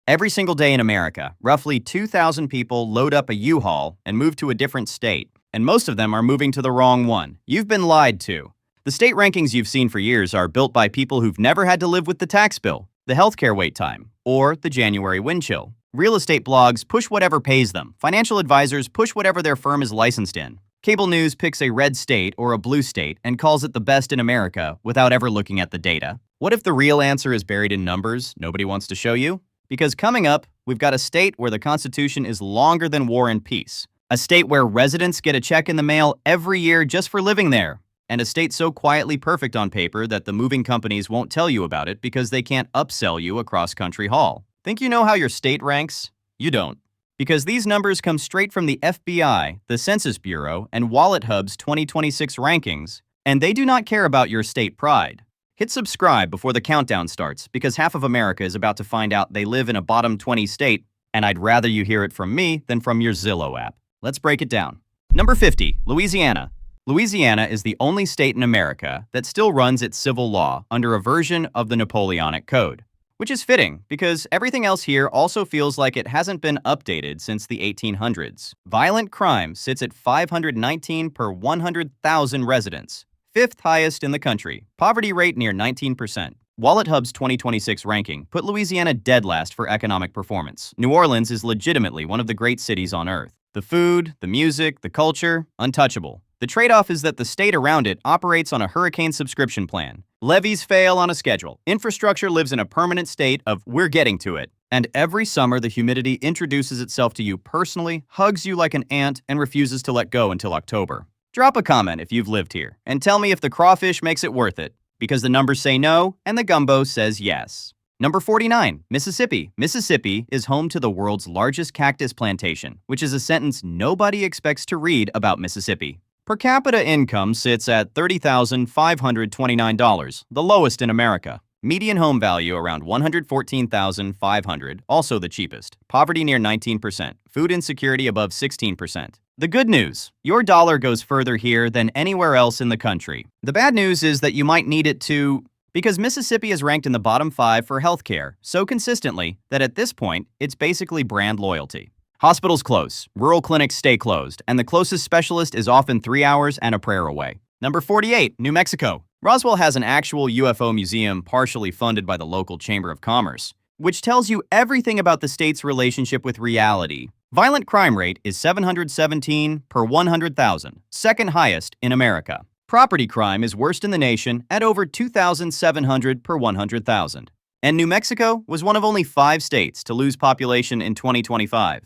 Every single day in America, roughly 2,000 people load up a U-Haul and move to a different state, and most of them are moving to the wrong one. You've been lied to. The state rankings you've seen for years are built by people who've never had to live with the tax bill, the healthcare wait time, or the January wind chill. Real estate blogs push whatever pays them. Financial advisors push whatever their firm is licensed in. Cable news picks a red state or a blue state and calls it the best in America without ever looking at the data. What if the real answer is buried in numbers nobody wants to show you? Because coming up, we've got a state where the Constitution is longer than War and Peace. A state where residents get a check in the mail every year just for living there. And a state so quietly perfect on paper that the moving companies won't tell you about it because they can't upsell you a cross-country haul. Think you know how your state ranks? You don't. Because these numbers come straight from the FBI, the Census Bureau, and WalletHub's 2026 rankings, and they do not care about your state pride. Hit subscribe before the countdown starts because half of America is about to find out they live in a bottom 20 state, and I'd rather you hear it from me than from your Zillow app. Let's break it down. Number 50, Louisiana. Louisiana is the only state in America that still runs its civil law under a version of the Napoleonic Code, which is fitting because everything else here also feels like it hasn't been updated since the 1800s. Violent crime sits at 519 per 100,000 residents. Fifth highest in the country. Poverty rate near 19%. WalletHub's 2026 ranking put Louisiana dead last for economic performance. New Orleans is legitimately one of the great cities on earth. The food, the music, the culture, untouchable. The trade-off is that the state around it operates on a hurricane subscription plan. Levees fail on a schedule. Infrastructure lives in a permanent state of "we're getting to it." And every summer, the humidity introduces itself to you personally, hugs you like an ant, and refuses to let go until October. Drop a comment if you've lived here, and tell me if the crawfish makes it worth it, because the numbers say no, and the gumbo says yes. Number 49, Mississippi. Mississippi is home to the world's largest cactus plantation, which is a sentence nobody expects to read about Mississippi. Per capita income sits at $30,529, the lowest in America. Median home value around $114,500, also the cheapest. Poverty near 19%. Food insecurity above 16%. The good news, your dollar goes further here than anywhere else in the country. The bad news is that you might need it to, because Mississippi is ranked in the bottom 5 for healthcare so consistently that at this point, it's basically brand loyalty. Hospitals close, rural clinics stay closed, and the closest specialist is often 3 hours and a prayer away. Number 48, New Mexico. Roswell has an actual UFO museum partially funded by the local Chamber of Commerce, which tells you everything about the state's relationship with reality. Violent crime rate is 717 per 100,000, second highest in America. Property crime is worst in the nation at over 2,700 per 100,000. And New Mexico was one of only 5 states to lose population in 2025.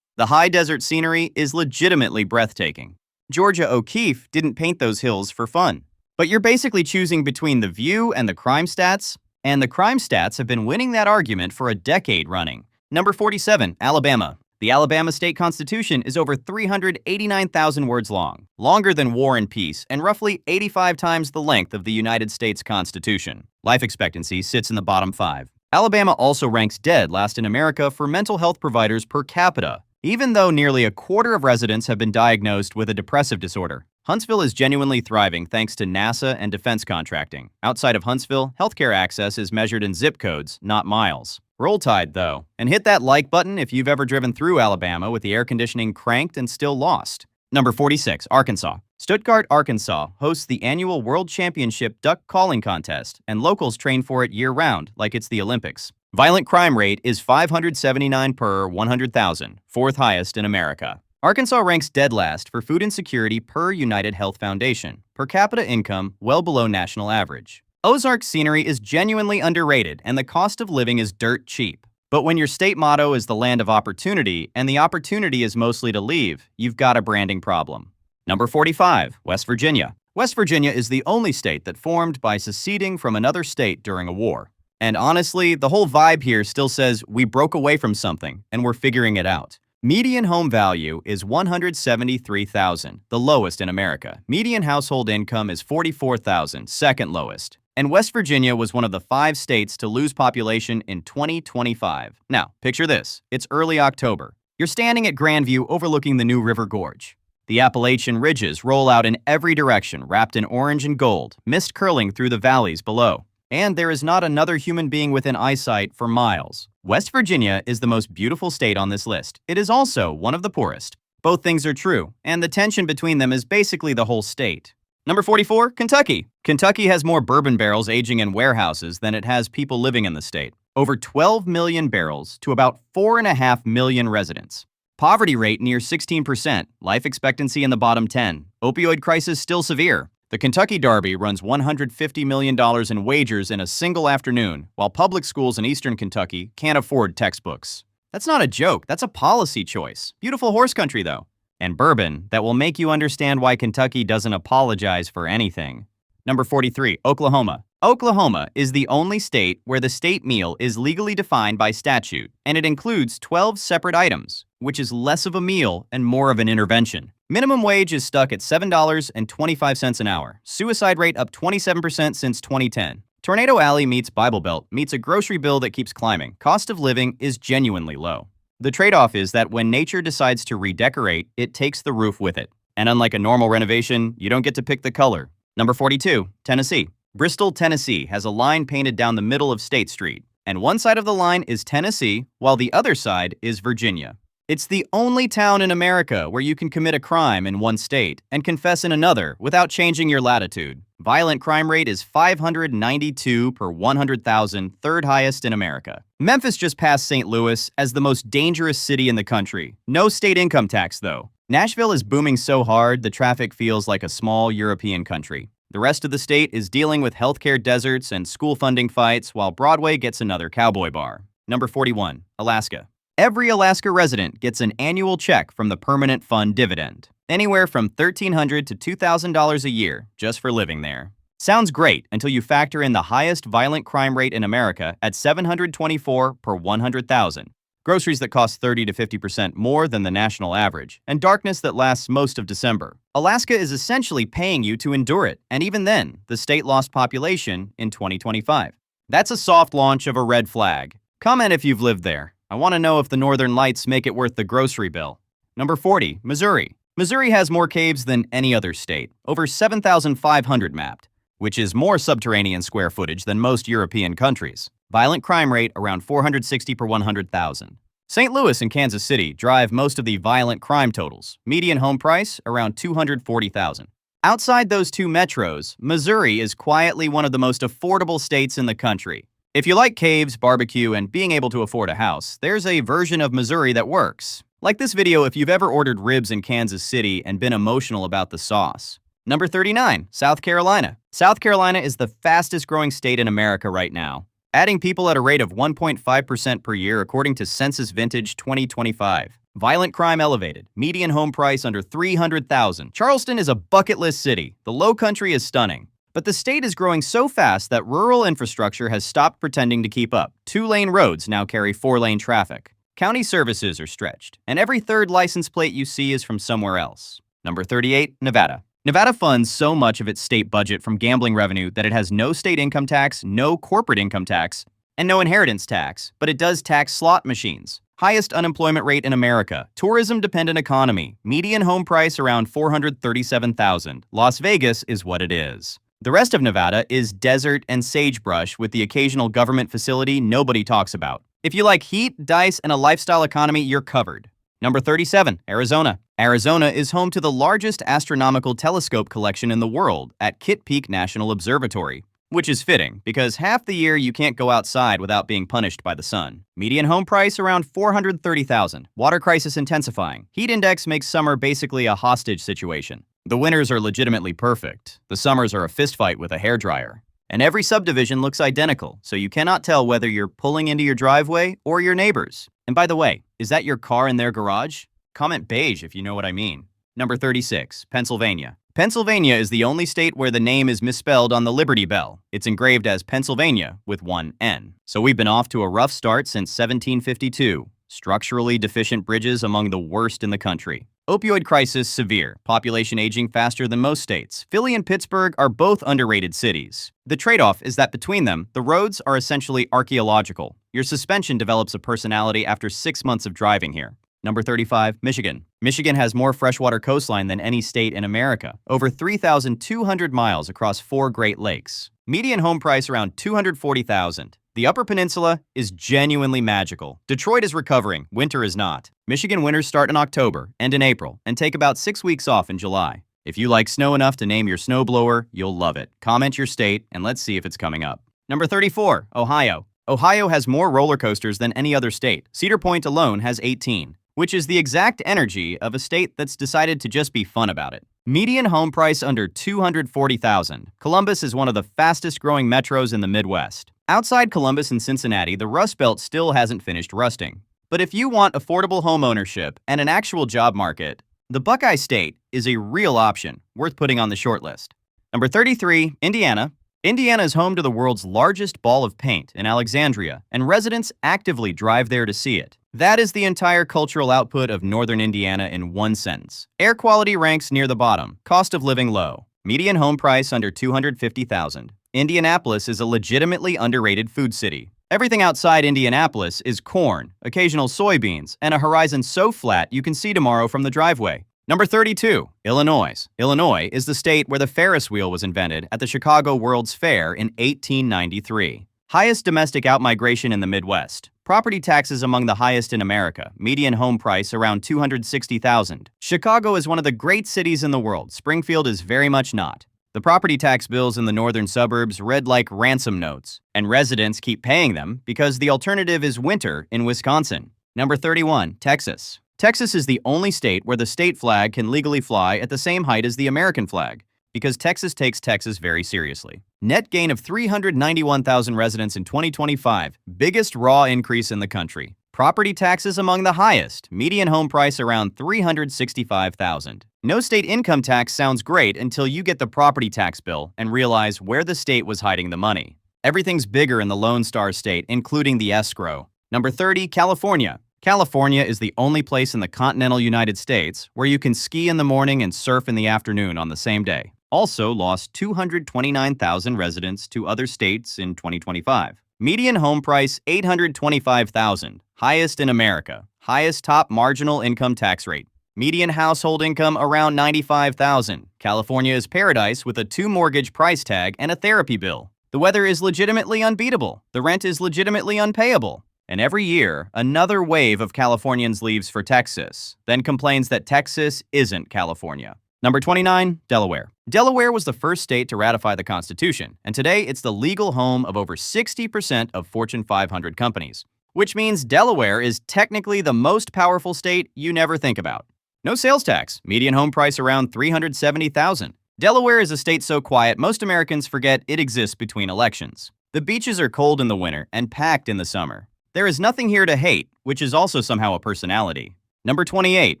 The high desert scenery is legitimately breathtaking. Georgia O'Keeffe didn't paint those hills for fun. But you're basically choosing between the view and the crime stats, and the crime stats have been winning that argument for a decade running. Number 47, Alabama. The Alabama state constitution is over 389,000 words long, longer than War and Peace, and roughly 85 times the length of the United States Constitution. Life expectancy sits in the bottom 5. Alabama also ranks dead last in America for mental health providers per capita, even though nearly a quarter of residents have been diagnosed with a depressive disorder. Huntsville is genuinely thriving thanks to NASA and defense contracting. Outside of Huntsville, healthcare access is measured in zip codes, not miles. Roll Tide, though, and hit that like button if you've ever driven through Alabama with the air conditioning cranked and still lost. Number 46, Arkansas. Stuttgart, Arkansas hosts the annual World Championship Duck Calling Contest, and locals train for it year-round like it's the Olympics. Violent crime rate is 579 per 100,000, fourth highest in America. Arkansas ranks dead last for food insecurity per United Health Foundation. Per capita income, well below national average. Ozark scenery is genuinely underrated, and the cost of living is dirt cheap. But when your state motto is the land of opportunity, and the opportunity is mostly to leave, you've got a branding problem. Number 45, West Virginia. West Virginia is the only state that formed by seceding from another state during a war. And honestly, the whole vibe here still says we broke away from something, and we're figuring it out. Median home value is $173,000, the lowest in America. Median household income is $44,000, second lowest. And West Virginia was one of the 5 states to lose population in 2025. Now, picture this. It's early October. You're standing at Grandview overlooking the New River Gorge. The Appalachian ridges roll out in every direction, wrapped in orange and gold, mist curling through the valleys below. And there is not another human being within eyesight for miles. West Virginia is the most beautiful state on this list. It is also one of the poorest. Both things are true, and the tension between them is basically the whole state. Number 44, Kentucky. Kentucky has more bourbon barrels aging in warehouses than it has people living in the state. Over 12 million barrels to about 4.5 million residents. Poverty rate near 16%, life expectancy in the bottom 10. Opioid crisis still severe. The Kentucky Derby runs $150 million in wagers in a single afternoon, while public schools in eastern Kentucky can't afford textbooks. That's not a joke, that's a policy choice. Beautiful horse country, though. And bourbon that will make you understand why Kentucky doesn't apologize for anything. Number 43, Oklahoma. Oklahoma is the only state where the state meal is legally defined by statute, and it includes 12 separate items, which is less of a meal and more of an intervention. Minimum wage is stuck at $7.25 an hour. Suicide rate up 27% since 2010. Tornado Alley meets Bible Belt meets a grocery bill that keeps climbing. Cost of living is genuinely low. The trade-off is that when nature decides to redecorate, it takes the roof with it. And unlike a normal renovation, you don't get to pick the color. Number 42, Tennessee. Bristol, Tennessee has a line painted down the middle of State Street, and one side of the line is Tennessee, while the other side is Virginia. It's the only town in America where you can commit a crime in one state and confess in another without changing your latitude. Violent crime rate is 592 per 100,000, third highest in America. Memphis just passed St. Louis as the most dangerous city in the country. No state income tax, though. Nashville is booming so hard the traffic feels like a small European country. The rest of the state is dealing with healthcare deserts and school funding fights, while Broadway gets another cowboy bar. Number 41, Alaska. Every Alaska resident gets an annual check from the Permanent Fund dividend, anywhere from $1,300 to $2,000 a year just for living there. Sounds great until you factor in the highest violent crime rate in America at 724 per 100,000. Groceries that cost 30 to 50% more than the national average, and darkness that lasts most of December. Alaska is essentially paying you to endure it, and even then, the state lost population in 2025. That's a soft launch of a red flag. Comment if you've lived there. I want to know if the northern lights make it worth the grocery bill. Number 40, Missouri. Missouri has more caves than any other state, over 7,500 mapped, which is more subterranean square footage than most European countries. Violent crime rate around 460 per 100,000. St. Louis and Kansas City drive most of the violent crime totals. Median home price around $240,000. Outside those two metros, Missouri is quietly one of the most affordable states in the country. If you like caves, barbecue, and being able to afford a house, there's a version of Missouri that works. Like this video if you've ever ordered ribs in Kansas City and been emotional about the sauce. Number 39, South Carolina. South Carolina is the fastest growing state in America right now, adding people at a rate of 1.5% per year according to Census Vintage 2025. Violent crime elevated. Median home price under $300,000. Charleston is a bucket list city. The Low Country is stunning. But the state is growing so fast that rural infrastructure has stopped pretending to keep up. 2-lane roads now carry 4-lane traffic. County services are stretched, and every third license plate you see is from somewhere else. Number 38, Nevada. Nevada funds so much of its state budget from gambling revenue that it has no state income tax, no corporate income tax, and no inheritance tax, but it does tax slot machines. Highest unemployment rate in America. Tourism-dependent economy. Median home price around $437,000. Las Vegas is what it is. The rest of Nevada is desert and sagebrush with the occasional government facility nobody talks about. If you like heat, dice, and a lifestyle economy, you're covered. Number 37, Arizona. Arizona is home to the largest astronomical telescope collection in the world at Kitt Peak National Observatory, which is fitting because half the year you can't go outside without being punished by the sun. Median home price around $430,000. Water crisis intensifying. Heat index makes summer basically a hostage situation. The winters are legitimately perfect. The summers are a fistfight with a hairdryer. And every subdivision looks identical, so you cannot tell whether you're pulling into your driveway or your neighbor's. And by the way, is that your car in their garage? Comment beige if you know what I mean. Number 36, Pennsylvania. Pennsylvania is the only state where the name is misspelled on the Liberty Bell. It's engraved as Pennsylvania with one N. So we've been off to a rough start since 1752. Structurally deficient bridges among the worst in the country. Opioid crisis severe, population aging faster than most states. Philly and Pittsburgh are both underrated cities. The trade-off is that between them, the roads are essentially archaeological. Your suspension develops a personality after 6 months of driving here. Number 35, Michigan. Michigan has more freshwater coastline than any state in America, over 3,200 miles across 4 Great Lakes. Median home price around $240,000. The Upper Peninsula is genuinely magical. Detroit is recovering, winter is not. Michigan winters start in October, end in April, and take about 6 weeks off in July. If you like snow enough to name your snowblower, you'll love it. Comment your state, and let's see if it's coming up. Number 34, Ohio. Ohio has more roller coasters than any other state. Cedar Point alone has 18, which is the exact energy of a state that's decided to just be fun about it. Median home price under $240,000. Columbus is one of the fastest growing metros in the Midwest. Outside Columbus and Cincinnati, the Rust Belt still hasn't finished rusting. But if you want affordable home ownership and an actual job market, the Buckeye State is a real option, worth putting on the short list. Number 33, Indiana. Indiana is home to the world's largest ball of paint in Alexandria, and residents actively drive there to see it. That is the entire cultural output of northern Indiana in one sentence. Air quality ranks near the bottom, cost of living low, median home price under $250,000. Indianapolis is a legitimately underrated food city. Everything outside Indianapolis is corn, occasional soybeans, and a horizon so flat you can see tomorrow from the driveway. Number 32, Illinois. Illinois is the state where the Ferris wheel was invented at the Chicago World's Fair in 1893. Highest domestic outmigration in the Midwest. Property taxes among the highest in America. Median home price around $260,000. Chicago is one of the great cities in the world. Springfield is very much not. The property tax bills in the northern suburbs read like ransom notes, and residents keep paying them because the alternative is winter in Wisconsin. Number 31, Texas. Texas is the only state where the state flag can legally fly at the same height as the American flag, because Texas takes Texas very seriously. Net gain of 391,000 residents in 2025, biggest raw increase in the country. Property taxes among the highest, median home price around $365,000. No state income tax sounds great until you get the property tax bill and realize where the state was hiding the money. Everything's bigger in the Lone Star State, including the escrow. Number 30, California. California is the only place in the continental United States where you can ski in the morning and surf in the afternoon on the same day. Also lost 229,000 residents to other states in 2025. Median home price $825,000, highest in America. Highest top marginal income tax rate. Median household income around $95,000. California is paradise with a 2-mortgage price tag and a therapy bill. The weather is legitimately unbeatable. The rent is legitimately unpayable. And every year, another wave of Californians leaves for Texas, then complains that Texas isn't California. Number 29, Delaware. Delaware was the first state to ratify the Constitution, and today it's the legal home of over 60% of Fortune 500 companies, which means Delaware is technically the most powerful state you never think about. No sales tax, median home price around $370,000. Delaware is a state so quiet most Americans forget it exists between elections. The beaches are cold in the winter and packed in the summer. There is nothing here to hate, which is also somehow a personality. Number 28,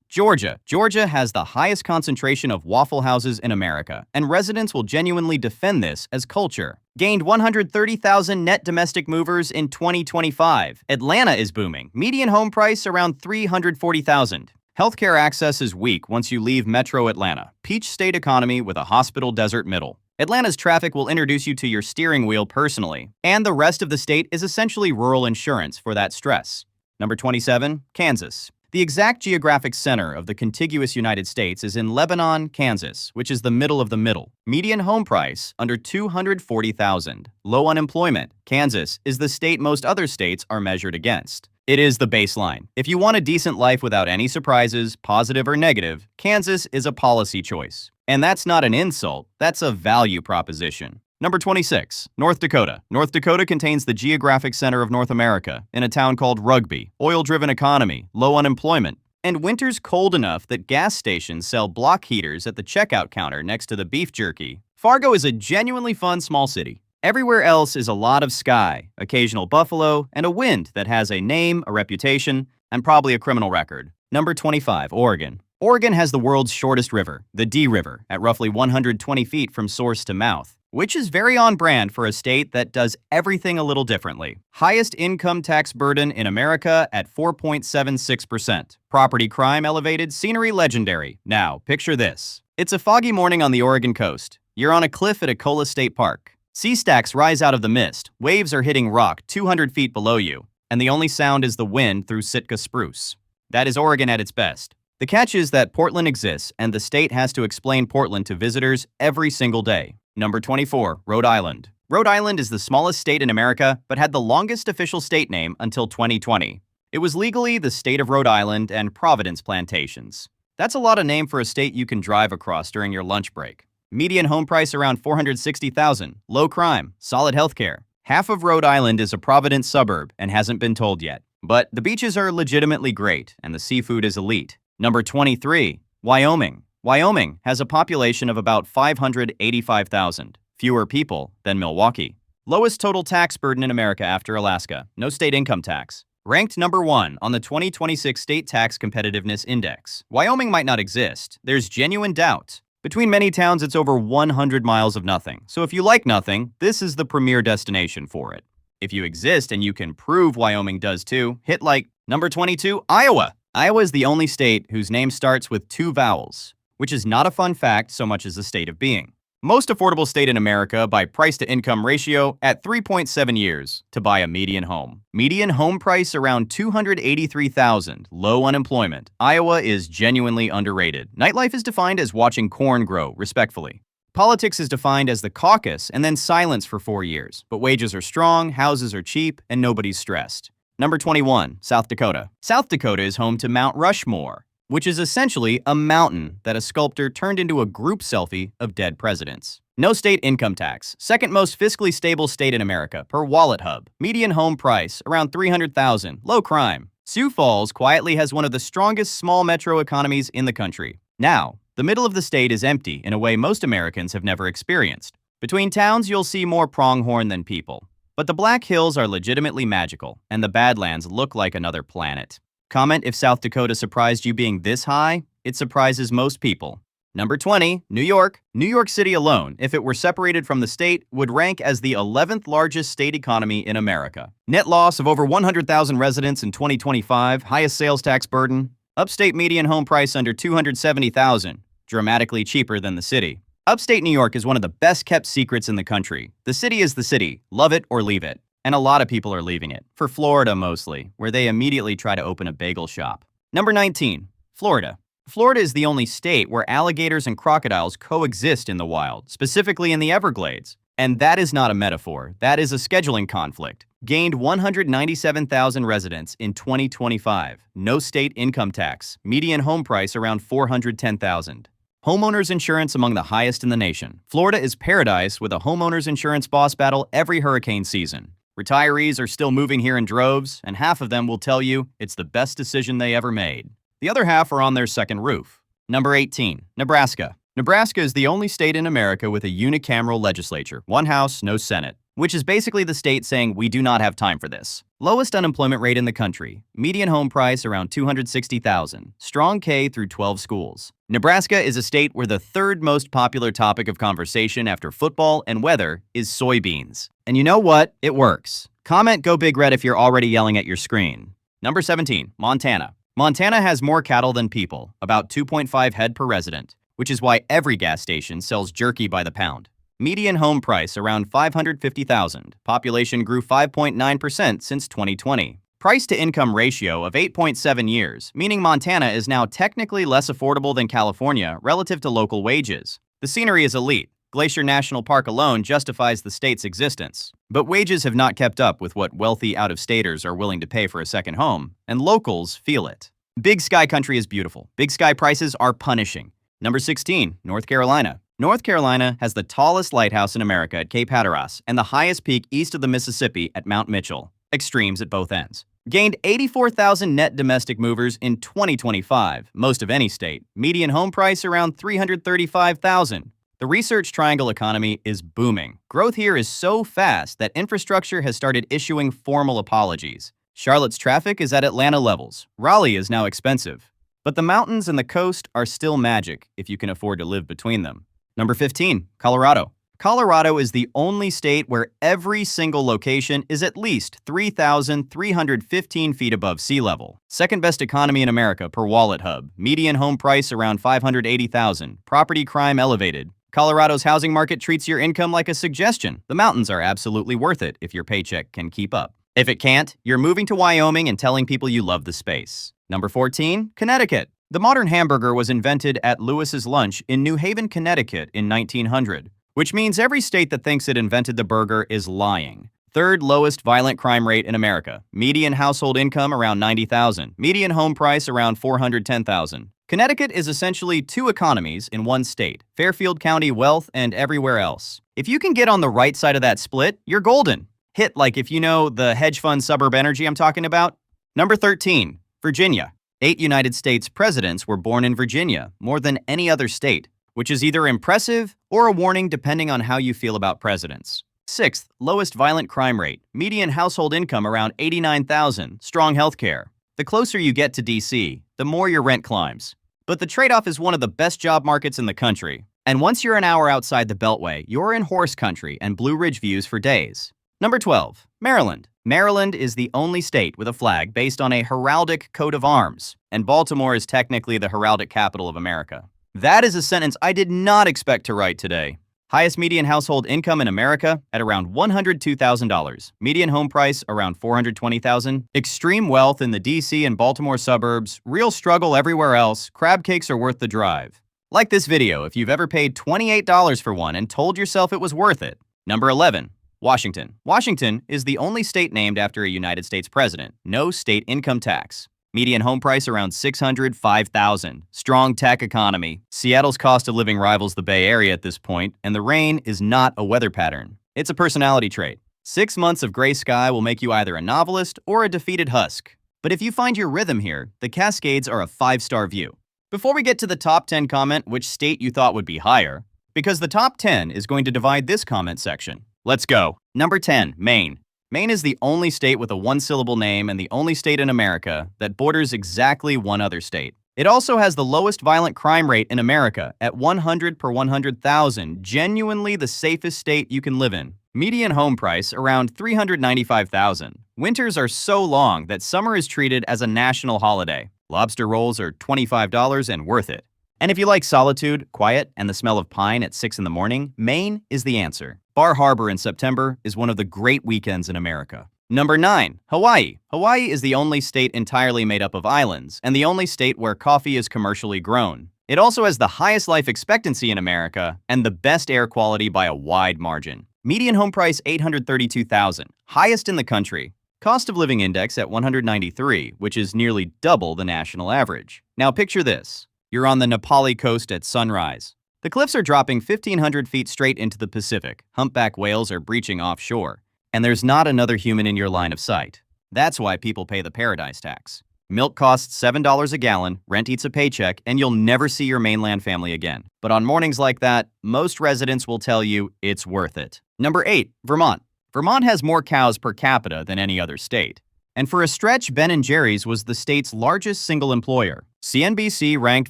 Georgia. Georgia has the highest concentration of Waffle Houses in America, and residents will genuinely defend this as culture. Gained 130,000 net domestic movers in 2025. Atlanta is booming. Median home price around $340,000. Healthcare access is weak once you leave Metro Atlanta. Peach state economy with a hospital desert middle. Atlanta's traffic will introduce you to your steering wheel personally, and the rest of the state is essentially rural insurance for that stress. Number 27, Kansas. The exact geographic center of the contiguous United States is in Lebanon, Kansas, which is the middle of the middle. Median home price under $240,000. Low unemployment. Kansas is the state most other states are measured against. It is the baseline. If you want a decent life without any surprises, positive or negative, Kansas is a policy choice. And that's not an insult, that's a value proposition. Number 26, North Dakota. North Dakota contains the geographic center of North America in a town called Rugby, oil-driven economy, low unemployment, and winters cold enough that gas stations sell block heaters at the checkout counter next to the beef jerky. Fargo is a genuinely fun small city. Everywhere else is a lot of sky, occasional buffalo, and a wind that has a name, a reputation, and probably a criminal record. Number 25, Oregon. Oregon has the world's shortest river, the D River, at roughly 120 feet from source to mouth, which is very on brand for a state that does everything a little differently. Highest income tax burden in America at 4.76%. Property crime elevated, scenery legendary. Now, picture this. It's a foggy morning on the Oregon coast. You're on a cliff at Ecola State Park. Sea stacks rise out of the mist, waves are hitting rock 200 feet below you, and the only sound is the wind through Sitka spruce. That is Oregon at its best. The catch is that Portland exists, and the state has to explain Portland to visitors every single day. Number 24, Rhode Island. Rhode Island is the smallest state in America, but had the longest official state name until 2020. It was legally the state of Rhode Island and Providence Plantations. That's a lot of name for a state you can drive across during your lunch break. Median home price around $460,000, low crime, solid healthcare. Half of Rhode Island is a Providence suburb and hasn't been told yet. But the beaches are legitimately great and the seafood is elite. Number 23, Wyoming. Wyoming has a population of about 585,000, fewer people than Milwaukee. Lowest total tax burden in America after Alaska, no state income tax. Ranked number 1 on the 2026 State Tax Competitiveness Index. Wyoming might not exist. There's genuine doubt. Between many towns, it's over 100 miles of nothing. So if you like nothing, this is the premier destination for it. If you exist and you can prove Wyoming does too, hit like. Number 22, Iowa. Iowa is the only state whose name starts with 2 vowels, which is not a fun fact so much as a state of being. Most affordable state in America by price-to-income ratio at 3.7 years to buy a median home. Median home price around $283,000, low unemployment. Iowa is genuinely underrated. Nightlife is defined as watching corn grow, respectfully. Politics is defined as the caucus and then silence for 4 years. But wages are strong, houses are cheap, and nobody's stressed. Number 21, South Dakota. South Dakota is home to Mount Rushmore, which is essentially a mountain that a sculptor turned into a group selfie of dead presidents. No state income tax. Second most fiscally stable state in America, per WalletHub. Median home price, around $300,000. Low crime. Sioux Falls quietly has one of the strongest small metro economies in the country. Now, the middle of the state is empty in a way most Americans have never experienced. Between towns, you'll see more pronghorn than people. But the Black Hills are legitimately magical, and the Badlands look like another planet. Comment if South Dakota surprised you being this high. It surprises most people. Number 20, New York. New York City alone, if it were separated from the state, would rank as the 11th largest state economy in America. Net loss of over 100,000 residents in 2025, highest sales tax burden. Upstate median home price under $270,000, dramatically cheaper than the city. Upstate New York is one of the best-kept secrets in the country. The city is the city. Love it or leave it. And a lot of people are leaving it. For Florida mostly, where they immediately try to open a bagel shop. Number 19, Florida. Florida is the only state where alligators and crocodiles coexist in the wild, specifically in the Everglades. And that is not a metaphor. That is a scheduling conflict. Gained 197,000 residents in 2025. No state income tax. Median home price around $410,000. Homeowners insurance among the highest in the nation. Florida is paradise with a homeowners insurance boss battle every hurricane season. Retirees are still moving here in droves, and half of them will tell you it's the best decision they ever made. The other half are on their second roof. Number 18, Nebraska. Nebraska is the only state in America with a unicameral legislature, 1 House, no Senate, which is basically the state saying we do not have time for this. Lowest unemployment rate in the country. Median home price around $260,000. Strong K through 12 schools. Nebraska is a state where the third most popular topic of conversation after football and weather is soybeans. And you know what? It works. Comment Go Big Red if you're already yelling at your screen. Number 17, Montana. Montana has more cattle than people, about 2.5 head per resident, which is why every gas station sells jerky by the pound. Median home price around $550,000. Population grew 5.9% since 2020. Price to income ratio of 8.7 years, meaning Montana is now technically less affordable than California relative to local wages. The scenery is elite. Glacier National Park alone justifies the state's existence. But wages have not kept up with what wealthy out-of-staters are willing to pay for a second home, and locals feel it. Big Sky country is beautiful. Big Sky prices are punishing. Number 16, North Carolina. North Carolina has the tallest lighthouse in America at Cape Hatteras and the highest peak east of the Mississippi at Mount Mitchell. Extremes at both ends. Gained 84,000 net domestic movers in 2025, most of any state. Median home price around $335,000. The Research Triangle economy is booming. Growth here is so fast that infrastructure has started issuing formal apologies. Charlotte's traffic is at Atlanta levels. Raleigh is now expensive. But the mountains and the coast are still magic if you can afford to live between them. Number 15, Colorado. Colorado is the only state where every single location is at least 3,315 feet above sea level. Second best economy in America per WalletHub. Median home price around $580,000. Property crime elevated. Colorado's housing market treats your income like a suggestion. The mountains are absolutely worth it if your paycheck can keep up. If it can't, you're moving to Wyoming and telling people you love the space. Number 14, Connecticut. The modern hamburger was invented at Lewis's Lunch in New Haven, Connecticut in 1900. which means every state that thinks it invented the burger is lying. Third lowest violent crime rate in America. Median household income around $90,000. Median home price around $410,000. Connecticut is essentially two economies in one state. Fairfield County wealth and everywhere else. If you can get on the right side of that split, you're golden. Hit like if you know the hedge fund suburb energy I'm talking about. Number 13, Virginia. 8 United States presidents were born in Virginia, more than any other state, which is either impressive or a warning depending on how you feel about presidents. Sixth, lowest violent crime rate. Median household income around $89,000. Strong healthcare. The closer you get to D.C., the more your rent climbs. But the trade-off is one of the best job markets in the country. And once you're an hour outside the Beltway, you're in horse country and Blue Ridge views for days. Number 12, Maryland. Maryland is the only state with a flag based on a heraldic coat of arms, and Baltimore is technically the heraldic capital of America. That is a sentence I did not expect to write today. Highest median household income in America at around $102,000. Median home price around $420,000. Extreme wealth in the DC and Baltimore suburbs. Real struggle everywhere else. Crab cakes are worth the drive. Like this video if you've ever paid $28 for one and told yourself it was worth it. Number 11. Washington. Washington is the only state named after a United States president. No state income tax. Median home price around $605,000. Strong tech economy. Seattle's cost of living rivals the Bay Area at this point, and the rain is not a weather pattern. It's a personality trait. 6 months of gray sky will make you either a novelist or a defeated husk. But if you find your rhythm here, the Cascades are a 5-star view. Before we get to the top 10, comment which state you thought would be higher, because the top 10 is going to divide this comment section. Let's go. Number 10, Maine. Maine is the only state with a one-syllable name and the only state in America that borders exactly one other state. It also has the lowest violent crime rate in America at 100 per 100,000, genuinely the safest state you can live in. Median home price around $395,000. Winters are so long that summer is treated as a national holiday. Lobster rolls are $25 and worth it. And if you like solitude, quiet, and the smell of pine at 6 in the morning, Maine is the answer. Bar Harbor in September is one of the great weekends in America. Number 9, Hawaii. Hawaii is the only state entirely made up of islands, and the only state where coffee is commercially grown. It also has the highest life expectancy in America and the best air quality by a wide margin. Median home price $832,000, highest in the country. Cost of living index at 193, which is nearly double the national average. Now picture this. You're on the Nepali coast at sunrise. The cliffs are dropping 1,500 feet straight into the Pacific. Humpback whales are breaching offshore. And there's not another human in your line of sight. That's why people pay the paradise tax. Milk costs $7 a gallon, rent eats a paycheck, and you'll never see your mainland family again. But on mornings like that, most residents will tell you it's worth it. Number 8, Vermont. Vermont has more cows per capita than any other state. And for a stretch, Ben & Jerry's was the state's largest single employer. CNBC ranked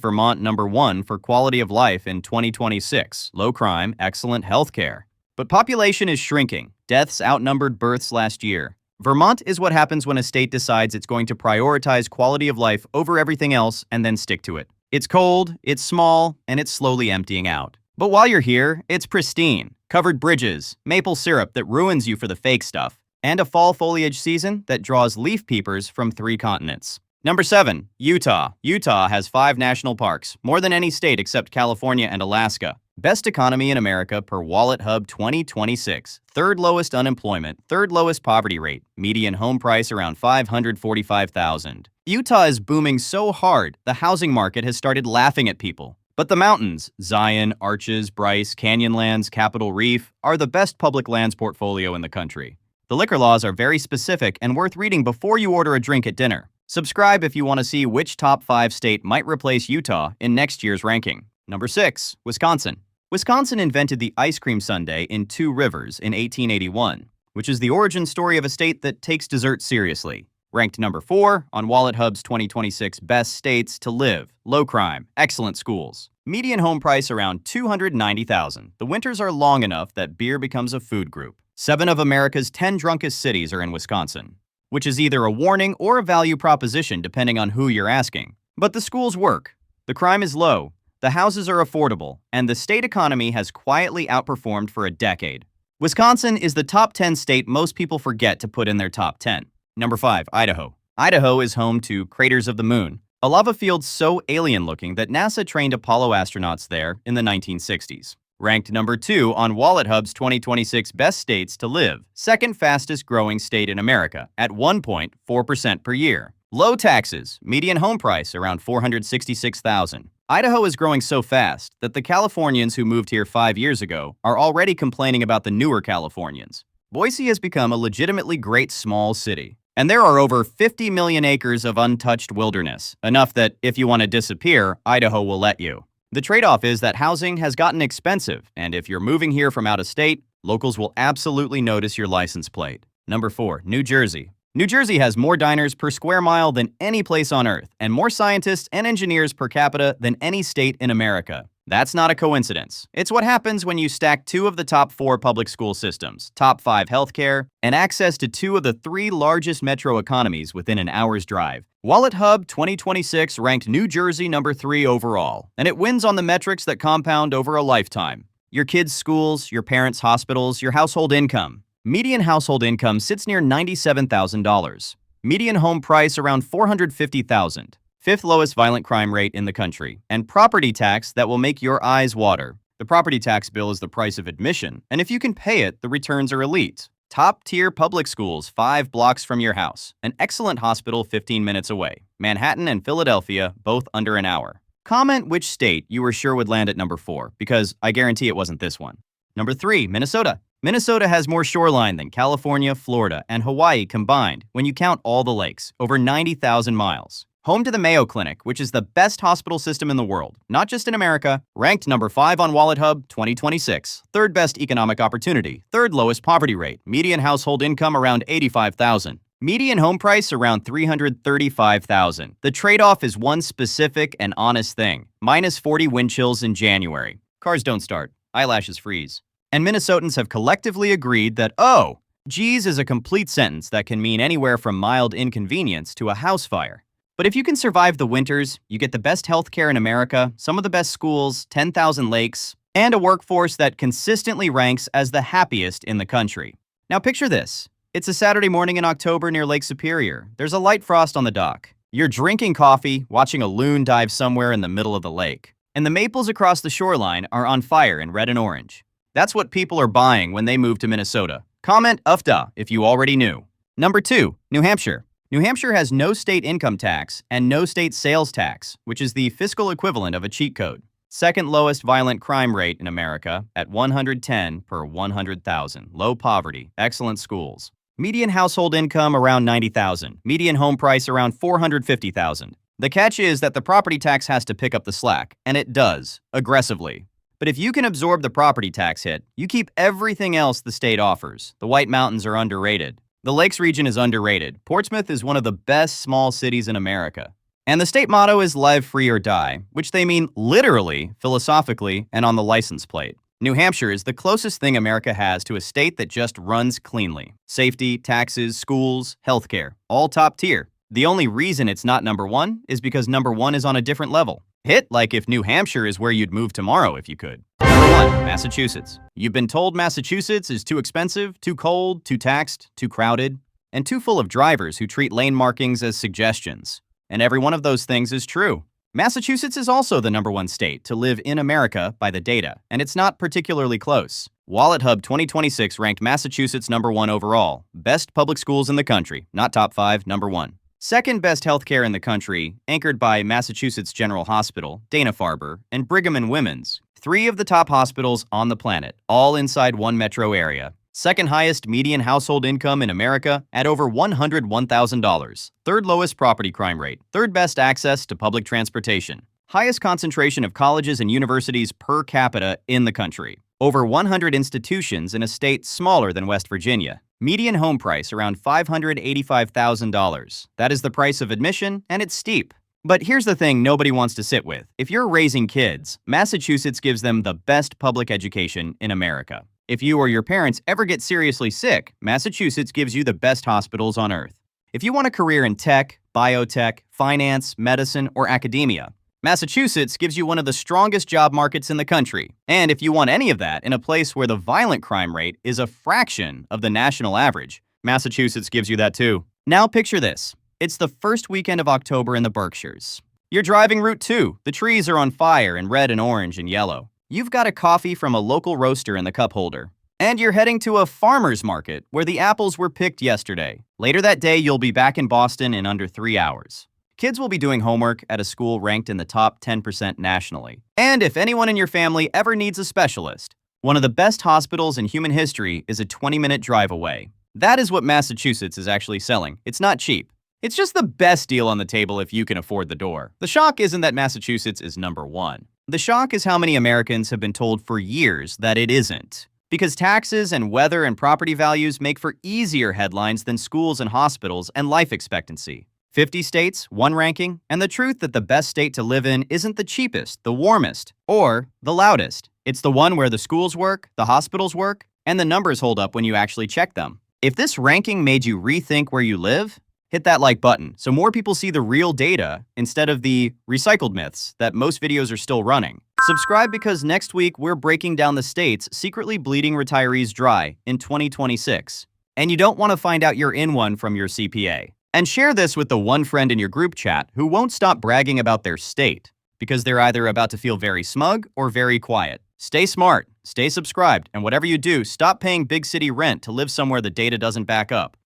Vermont number 1 for quality of life in 2026. Low crime, excellent healthcare. But population is shrinking. Deaths outnumbered births last year. Vermont is what happens when a state decides it's going to prioritize quality of life over everything else and then stick to it. It's cold, it's small, and it's slowly emptying out. But while you're here, it's pristine. Covered bridges, maple syrup that ruins you for the fake stuff, and a fall foliage season that draws leaf peepers from 3 continents. Number 7, Utah. Utah has 5 national parks, more than any state except California and Alaska. Best economy in America per WalletHub 2026. 3rd lowest unemployment, 3rd lowest poverty rate, median home price around $545,000. Utah is booming so hard, the housing market has started laughing at people. But the mountains, Zion, Arches, Bryce, Canyonlands, Capitol Reef, are the best public lands portfolio in the country. The liquor laws are very specific and worth reading before you order a drink at dinner. Subscribe if you want to see which top 5 state might replace Utah in next year's ranking. Number 6, Wisconsin. Wisconsin invented the ice cream sundae in 2 Rivers in 1881, which is the origin story of a state that takes dessert seriously. Ranked number 4 on WalletHub's 2026 Best States to Live, Low Crime, Excellent Schools. Median home price around $290,000. The winters are long enough that beer becomes a food group. 7 of America's 10 drunkest cities are in Wisconsin, which is either a warning or a value proposition depending on who you're asking. But the schools work. The crime is low. The houses are affordable, and the state economy has quietly outperformed for a decade. Wisconsin is the top 10 state most people forget to put in their top 10. Number 5, Idaho. Idaho is home to Craters of the Moon, a lava field so alien-looking that NASA trained Apollo astronauts there in the 1960s. ranked number 2 on WalletHub's 2026 Best States to Live, second fastest growing state in America at 1.4% per year. Low taxes, median home price around $466,000. Idaho is growing so fast that the Californians who moved here 5 years ago are already complaining about the newer Californians. Boise has become a legitimately great small city. And there are over 50 million acres of untouched wilderness, enough that if you want to disappear, Idaho will let you. The trade-off is that housing has gotten expensive, and if you're moving here from out of state, locals will absolutely notice your license plate. Number 4, New Jersey. New Jersey has more diners per square mile than any place on Earth, and more scientists and engineers per capita than any state in America. That's not a coincidence. It's what happens when you stack 2 of the top 4 public school systems, top 5 healthcare, and access to 2 of the 3 largest metro economies within an hour's drive. WalletHub 2026 ranked New Jersey number 3 overall, and it wins on the metrics that compound over a lifetime. Your kids' schools, your parents' hospitals, your household income. Median household income sits near $97,000. Median home price around $450,000. 5th lowest violent crime rate in the country, and property tax that will make your eyes water. The property tax bill is the price of admission, and if you can pay it, the returns are elite. Top-tier public schools 5 blocks from your house. An excellent hospital 15 minutes away. Manhattan and Philadelphia, both under an hour. Comment which state you were sure would land at number 4, because I guarantee it wasn't this one. Number 3, Minnesota. Minnesota has more shoreline than California, Florida, and Hawaii combined when you count all the lakes, over 90,000 miles. Home to the Mayo Clinic, which is the best hospital system in the world, not just in America, ranked number 5 on WalletHub 2026. 3rd best economic opportunity, 3rd lowest poverty rate, median household income around $85,000. Median home price around $335,000. The trade-off is one specific and honest thing, minus 40 wind chills in January. Cars don't start, eyelashes freeze. And Minnesotans have collectively agreed that, oh, geez is a complete sentence that can mean anywhere from mild inconvenience to a house fire. But if you can survive the winters, you get the best healthcare in America, some of the best schools, 10,000 lakes, and a workforce that consistently ranks as the happiest in the country. Now picture this. It's a Saturday morning in October near Lake Superior. There's a light frost on the dock. You're drinking coffee, watching a loon dive somewhere in the middle of the lake. And the maples across the shoreline are on fire in red and orange. That's what people are buying when they move to Minnesota. Comment UFDA if you already knew. Number 2, New Hampshire. New Hampshire has no state income tax and no state sales tax, which is the fiscal equivalent of a cheat code. 2nd lowest violent crime rate in America at 110 per 100,000. Low poverty, excellent schools. Median household income around $90,000. Median home price around $450,000. The catch is that the property tax has to pick up the slack, and it does, aggressively. But if you can absorb the property tax hit, you keep everything else the state offers. The White Mountains are underrated. The Lakes region is underrated. Portsmouth is one of the best small cities in America. And the state motto is live free or die, which they mean literally, philosophically, and on the license plate. New Hampshire is the closest thing America has to a state that just runs cleanly. Safety, taxes, schools, healthcare, all top tier. The only reason it's not number 1 is because number 1 is on a different level. Hit like if New Hampshire is where you'd move tomorrow if you could. Number 1, Massachusetts. You've been told Massachusetts is too expensive, too cold, too taxed, too crowded, and too full of drivers who treat lane markings as suggestions. And every one of those things is true. Massachusetts is also the number 1 state to live in America by the data, and it's not particularly close. WalletHub 2026 ranked Massachusetts number 1 overall. Best public schools in the country, not top 5, number 1. 2nd best healthcare in the country, anchored by Massachusetts General Hospital, Dana-Farber, and Brigham and Women's. 3 of the top hospitals on the planet, all inside one metro area. 2nd highest median household income in America at over $101,000. 3rd lowest property crime rate. 3rd best access to public transportation. Highest concentration of colleges and universities per capita in the country. Over 100 institutions in a state smaller than West Virginia. Median home price around $585,000. That is the price of admission, and it's steep. But here's the thing nobody wants to sit with. If you're raising kids, Massachusetts gives them the best public education in America. If you or your parents ever get seriously sick, Massachusetts gives you the best hospitals on earth. If you want a career in tech, biotech, finance, medicine, or academia, Massachusetts gives you one of the strongest job markets in the country. And if you want any of that in a place where the violent crime rate is a fraction of the national average, Massachusetts gives you that too. Now picture this. It's the first weekend of October in the Berkshires. You're driving Route 2. The trees are on fire in red and orange and yellow. you've got a coffee from a local roaster in the cup holder. And you're heading to a farmer's market where the apples were picked yesterday. Later that day, you'll be back in Boston in under 3 hours. Kids will be doing homework at a school ranked in the top 10% nationally. And if anyone in your family ever needs a specialist, one of the best hospitals in human history is a 20-minute drive away. That is what Massachusetts is actually selling. It's not cheap. It's just the best deal on the table if you can afford the door. The shock isn't that Massachusetts is number one. The shock is how many Americans have been told for years that it isn't. Because taxes and weather and property values make for easier headlines than schools and hospitals and life expectancy. 50 states, one ranking, and the truth that the best state to live in isn't the cheapest, the warmest, or the loudest. It's the one where the schools work, the hospitals work, and the numbers hold up when you actually check them. If this ranking made you rethink where you live, hit that like button so more people see the real data instead of the recycled myths that most videos are still running. Subscribe because next week we're breaking down the states secretly bleeding retirees dry in 2026. And you don't want to find out you're in one from your CPA. And share this with the one friend in your group chat who won't stop bragging about their state because they're either about to feel very smug or very quiet. Stay smart, stay subscribed, and whatever you do, stop paying big city rent to live somewhere the data doesn't back up.